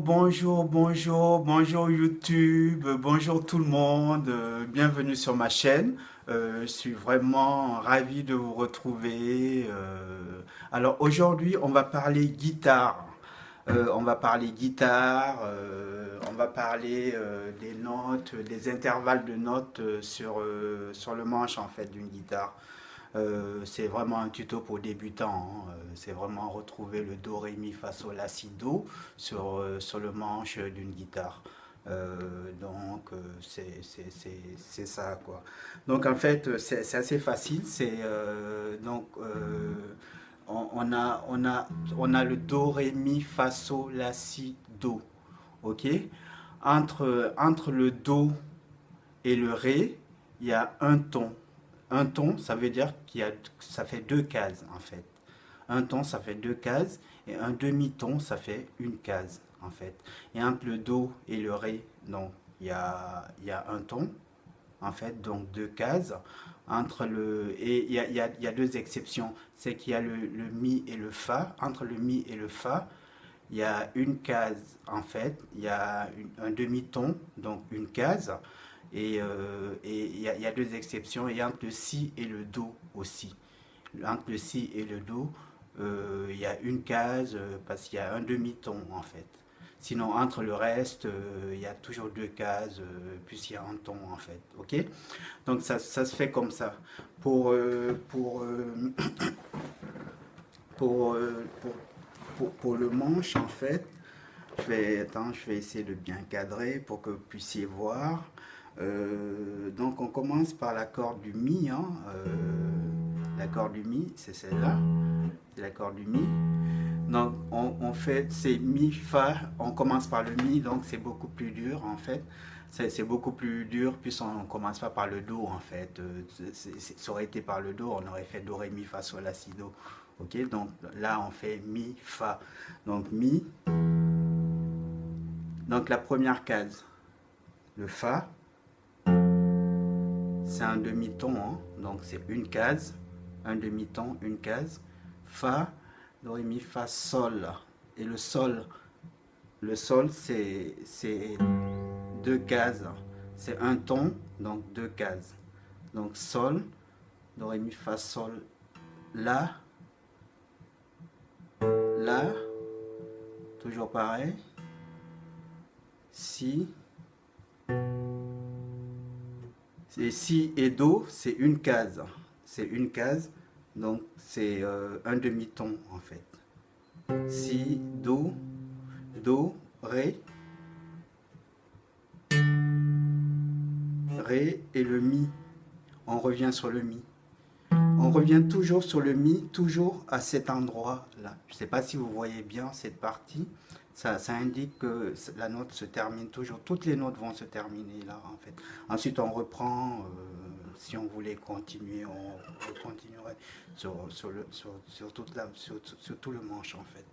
bonjour YouTube, bonjour tout le monde, bienvenue sur ma chaîne. Je suis vraiment ravi de vous retrouver. Alors aujourd'hui, on va parler guitare. On va parler des notes, des intervalles de notes sur le manche en fait d'une guitare. C'est vraiment un tuto pour débutants, hein. C'est vraiment retrouver le do, ré, mi, fa, sol, la, si, do sur le manche d'une guitare. C'est ça quoi. Donc en fait c'est assez facile. On a le do, ré, mi, fa, sol, la, si, do. Ok. Entre le do et le ré, il y a un ton. Un ton, ça veut dire ça fait deux cases en fait. Un ton, ça fait deux cases et un demi-ton, ça fait une case en fait. Et entre le do et le ré, donc il y a un ton en fait, donc deux cases. Et il y a deux exceptions, c'est qu'il y a le mi et le fa. Entre le mi et le fa, il y a une case en fait, il y a un demi-ton, donc une case. Et il y a deux exceptions, et entre le si et le do aussi. Entre le si et le do, il y a une case parce qu'il y a un demi-ton en fait. Sinon, entre le reste, il y a toujours deux cases, puisqu'il y a un ton en fait. Ok. Donc ça se fait comme ça. Pour, euh, pour, euh, pour, euh, pour, pour le manche en fait, je vais essayer de bien cadrer pour que vous puissiez voir. Donc on commence par l'accord du Mi, hein. L'accord du Mi, c'est celle-là, c'est l'accord du Mi. Donc on fait, c'est Mi, Fa, on commence par le Mi, donc c'est beaucoup plus dur en fait. C'est beaucoup plus dur, puisqu'on ne commence pas par le Do en fait. Ça aurait été par le Do, on aurait fait Do, Ré, Mi, Fa, Sol, La, Si, Do. Ok, donc là on fait Mi, Fa. Donc Mi, donc la première case, le Fa, c'est un demi-ton, hein, donc c'est une case, un demi-ton, une case. Fa, Do, Ré, Mi, Fa, Sol. Et le sol c'est deux cases. C'est un ton, donc deux cases. Donc Sol, Do, Ré, Mi, Fa, Sol, La, La, toujours pareil. Si, et Si et Do, c'est une case. C'est une case, donc c'est un demi-ton en fait. Si, Do, Ré, Ré et le Mi. On revient sur le Mi. On revient toujours sur le Mi, toujours à cet endroit-là. Je ne sais pas si vous voyez bien cette partie. Ça indique que la note se termine toujours. Toutes les notes vont se terminer là, en fait. Ensuite, on reprend. Si on voulait continuer, on continuerait sur tout le manche, en fait.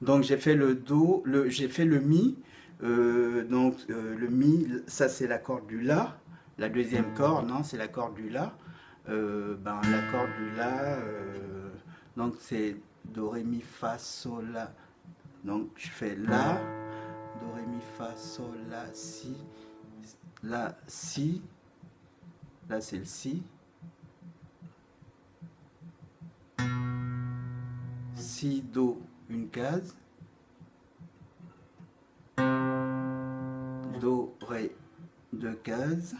Donc, j'ai fait le Do, j'ai fait le Mi. Le Mi, ça, c'est l'accord du La. La deuxième corde, non, c'est l'accord du La. L'accord du La, donc c'est Do, Ré, Mi, Fa, Sol, La. Donc je fais La, Do, Ré, Mi, Fa, Sol, La, Si. Là c'est le Si. Si, Do, une case. Do, Ré, deux cases.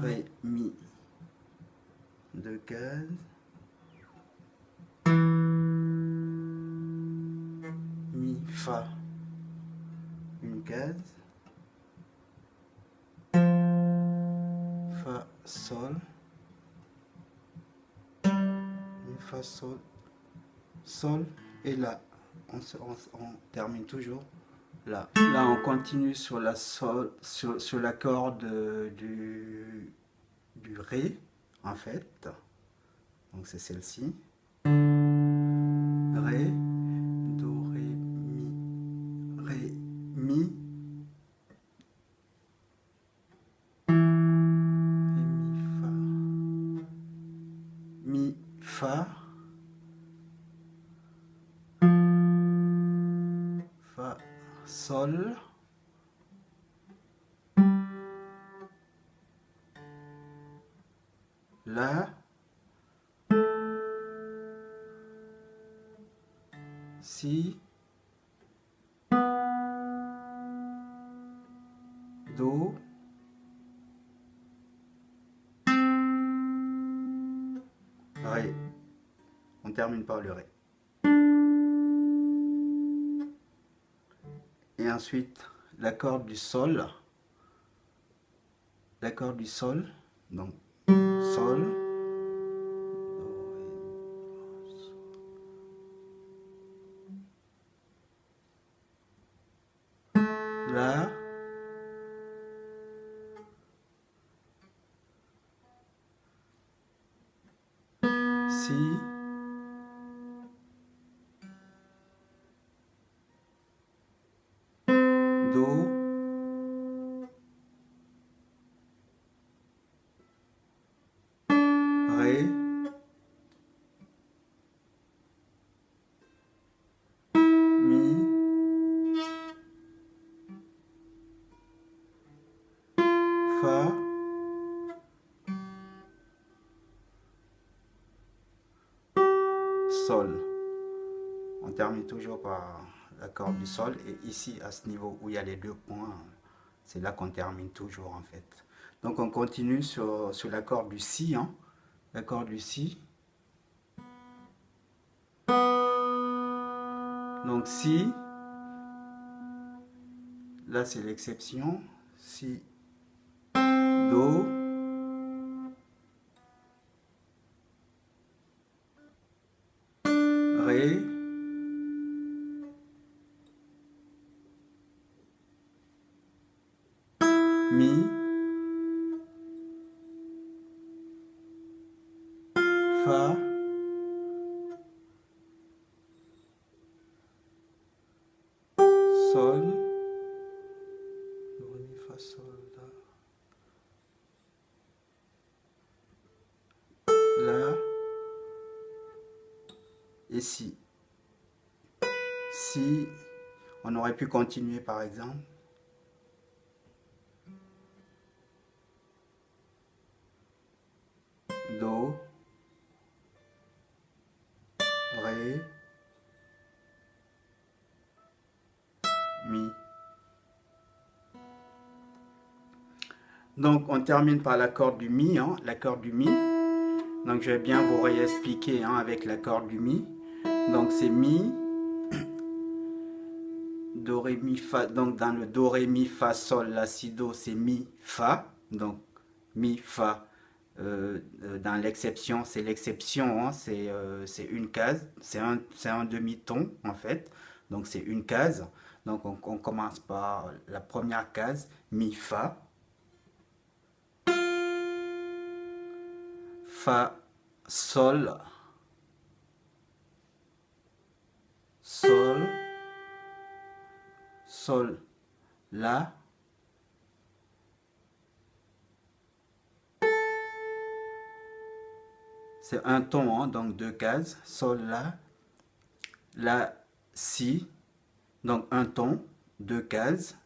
Ré, Mi, deux cases. Mi, Fa, une case. Fa, Sol. Mi, Fa, Sol. Sol et La. On termine toujours là. Là, on continue sur la sol, sur la corde du Ré, en fait. Donc c'est celle-ci. Ré, Do, Ré, Mi, Mi, Fa, sol, la, si, do, ré. On termine par le ré. Et ensuite, l'accord du sol. L'accord du sol. Donc, sol. La. Si. Do. Ré. Mi. Fa. Sol. On termine toujours par l'accord du sol. Et ici, à ce niveau où il y a les deux points, c'est là qu'on termine toujours en fait. Donc on continue sur l'accord du si. Hein. L'accord du si. Donc si. Là c'est l'exception. Si. Do. Ré. Mi. Fa. Sol. Do, ré, mi, fa, sol, la. Et si. Si. On aurait pu continuer par exemple. Do, ré, mi. Donc on termine par l'accord du mi, hein, l'accord du mi. Donc je vais bien vous réexpliquer hein, avec l'accord du mi. Donc c'est mi, do, ré, mi, fa. Donc dans le do, ré, mi, fa, sol, la, si, do, c'est mi, fa. Donc mi, fa. Dans l'exception, c'est l'exception, hein, c'est une case, c'est un demi-ton en fait, donc c'est une case. Donc on commence par la première case, mi, fa, fa, sol, sol, sol, la, c'est un ton, hein, donc deux cases, sol, la, si, donc un ton, deux cases,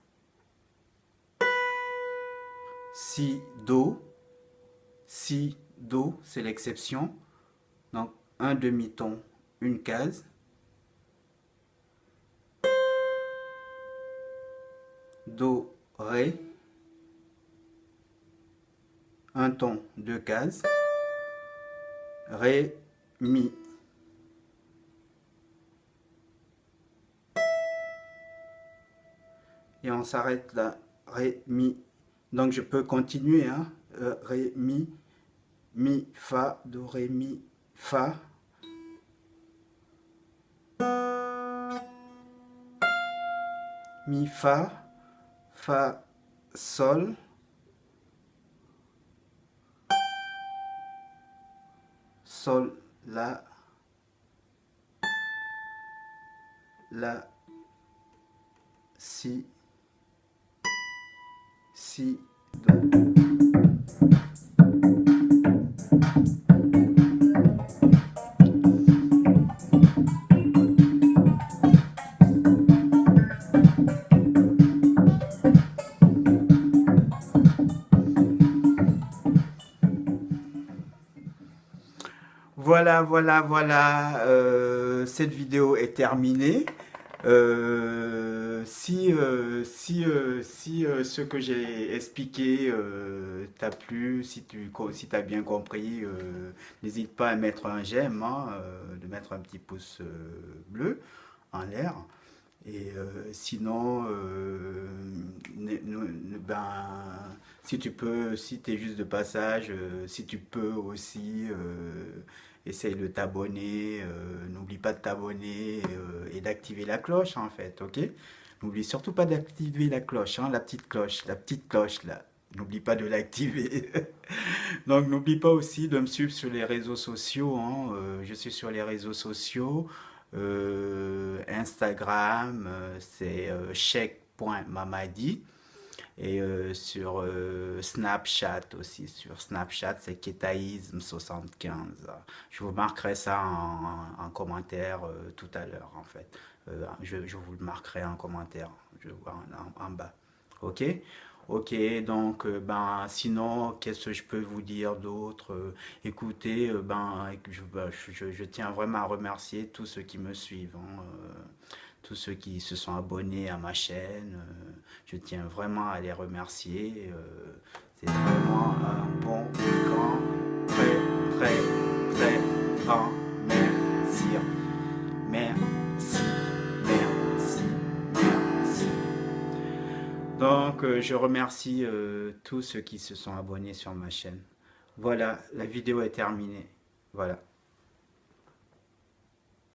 si, do, c'est l'exception, donc un demi-ton, une case, do, ré, un ton, deux cases, ré, mi. Et on s'arrête là, ré, mi. Donc je peux continuer, hein, ré, mi, fa, do, ré, mi, fa. Mi, fa, sol. Sol, la, si, do. Cette vidéo est terminée. Si ce que j'ai expliqué t'a plu, si t'as bien compris, n'hésite pas à mettre un j'aime, hein, de mettre un petit pouce bleu en l'air. Et sinon, si tu peux, si tu es juste de passage, si tu peux aussi, essaye de t'abonner. N'oublie pas de t'abonner et d'activer la cloche en fait, ok? N'oublie surtout pas d'activer la cloche, hein, la petite cloche là. N'oublie pas de l'activer. Donc n'oublie pas aussi de me suivre sur les réseaux sociaux, hein. Je suis sur les réseaux sociaux. Instagram, c'est cheikh.mamadi. Et sur Snapchat aussi. Sur Snapchat, c'est Ketaïsme75. Je vous marquerai ça en commentaire tout à l'heure, en fait. Je vous le marquerai en commentaire en bas. Ok? Ok, donc sinon, qu'est-ce que je peux vous dire d'autre? Écoutez, je tiens vraiment à remercier tous ceux qui me suivent, hein, tous ceux qui se sont abonnés à ma chaîne. Je tiens vraiment à les remercier. C'est vraiment un bon, grand, très, très, très grand merci. Merci, merci, merci. Donc, je remercie tous ceux qui se sont abonnés sur ma chaîne. Voilà, la vidéo est terminée. Voilà.